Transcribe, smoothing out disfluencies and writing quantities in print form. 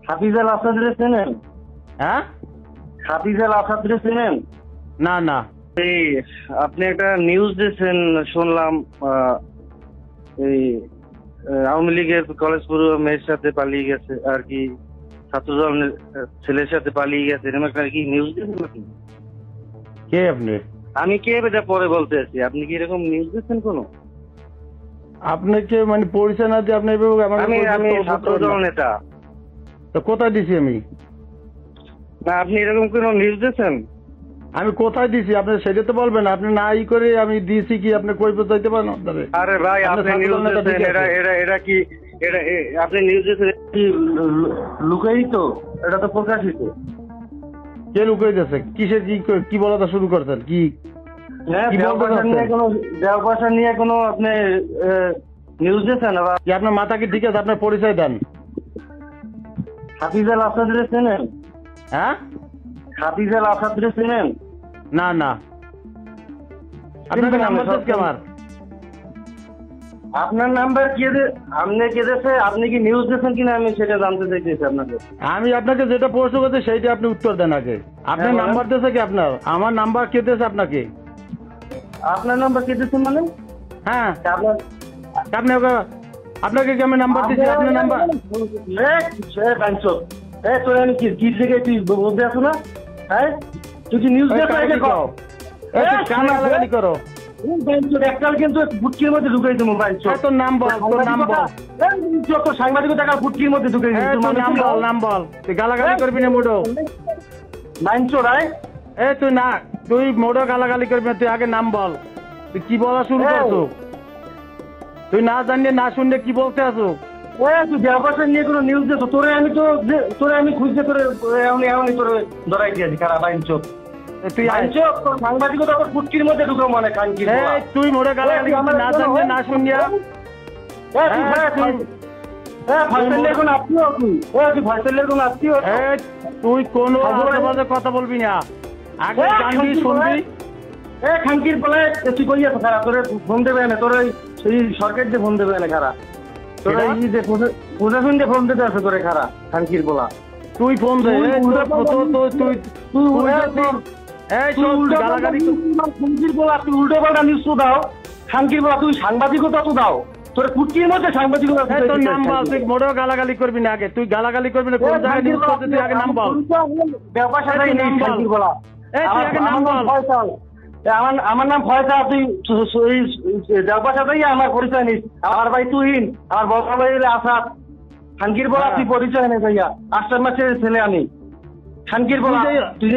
হাফিজাল আসাদরে চেনেন? হ্যাঁ, হাফিজাল আসাদরে চেনেন? না না। এই আপনি একটা নিউজ দিয়েছেন শুনলাম, এই আওয়ামী লীগের কলেজ পড়ুয়া মেয়ের সাথে পালিয়ে গেছে আর কি, ছাত্রদল ছেলের সাথে পালিয়ে গেছে, এরকম একটা কি নিউজ দিয়েছেন নাকি? কে আপনি? আমি কে এটা পরে বলতে আছি, আপনি কি এরকম নিউজ দিচ্ছেন কোনো? আপনাকে মানে পরিচয় না দিয়ে আপনি এভাবে আমাকে আমি বলছেন আমি তো ছাত্রদল নেতা। তো কোথায় দিছি আমি? না আপনি এরকম কোনো নিউজ দিয়েছেন? আমি কোথায় দিছি আপনি সেটা তো বলবেন। আপনি না ই করে আমি দিয়েছি কি আপনি কই পৌঁছাইতে পারেন আপনারে? আরে ভাই আপনি নিউজ দিয়েছেন, এটা কি এটা আপনি নিউজ দিয়েছেন কি লুকায়িত? এটা তো প্রকাশিত। কে লুকাই দিয়েছে? কিসের কি বলাটা শুরু করছেন? কি হ্যাঁ, কি বলতে দেওয়া পয়সা নিয়ে কোনো আপনি নিউজ দিয়েছেন? কি আপনার মাথা কি ঠিক আছে? আপনার পরিচয় দেন। হাফিজাল আসাদরে চেনেন? হ্যাঁ, হাফিজাল আসাদরে চেনেন? না না। আপনাকে নাম্বার দিয়েছে আমার? আপনার নাম্বার আপনি কে দিয়েছে? আপনি কি নিউজ দিয়েছেন কিনা আমি সেটা জানতে চাইতেছি আপনাকে। আমি আপনাকে যেটা প্রশ্ন করছি সেইটা আপনি উত্তর দেন আগে। আপনার নাম্বার দিয়েছে কি আপনার? আমার নাম্বার কে দিয়েছে আপনাকে? আপনার নাম্বার কে দিয়েছেন মানে? হ্যাঁ, আপনার আপনাকে কি আমি নাম্বার দিচ্ছি? আপনার নাম্বার তোর আমি কি থেকে তুই বলতে আসো না? হ্যাঁ, তুই কি নিউজ গালাগালি করো? এককাল কিন্তু বুটকির মধ্যে ঢুকাই দেবো। তোর নাম বল, তোর নাম বল। যত সাংবাদিক টাকা বুটকির মধ্যে ঢুকাই দেবো। নাম বল, নাম বল। তুই গালাগালি করবি না মোটো? মাইনছো রায়? তুই মোটো গালাগালি করবি না, তুই আগে নাম বল। তুই কি বলা শুরু করছো? তুই না জানিয়ে না শুনলে কি বলতে আসো? তুই ব্যবসা নিয়ে কোনো নিউজ দিয়েছো? তোরে আমি খুঁজতে তোরে এমনই তোরে ধরাই দিয়েছি। খারাপ আইনছো তুই সাংবাদিকতা ফুটকির মধ্যে ঢুকো মানে খানকি। তুই মোটা গালাগালি না জানিয়ে না শুনিয়া তুই কোন কথা বলবি না, আগে জানবি শুনবি। খানকির বলে তুই কই আছো? খারাপ তোরে ফোন দেবে না, তোর সেই সরকার দিয়ে ফোন দেবে না খারাপ, তোর এই যে প্রশাসন দিয়ে ফোন দিতে আছে তোরে খারাপ খানকির বলা। তুই ফোন দে, উল্টো পাল্টা নিউজ তো দাও খানকির বলা, তুই সাংবাদিকতা তো দাও, তোর কুটকির মধ্যে সাংবাদিকতা। তোর নাম বল, তুই মোটেও গালাগালি করবি না। আগে তুই গালাগালি করবি না, কোন জায়গায় নিউজ করতে তুই আগে নাম বল। আমার নাম ফয়সাল, তুই দেওয়ার সাথেই আমার পরিচয় নিস। আমার ভাই তুহিন, আমার বড় ভাই আসাদ। খানকির বলা তুই পরিচয় নেই ভাইয়া, 8 মাসের ছেলে আমি। খানকির বলা তুই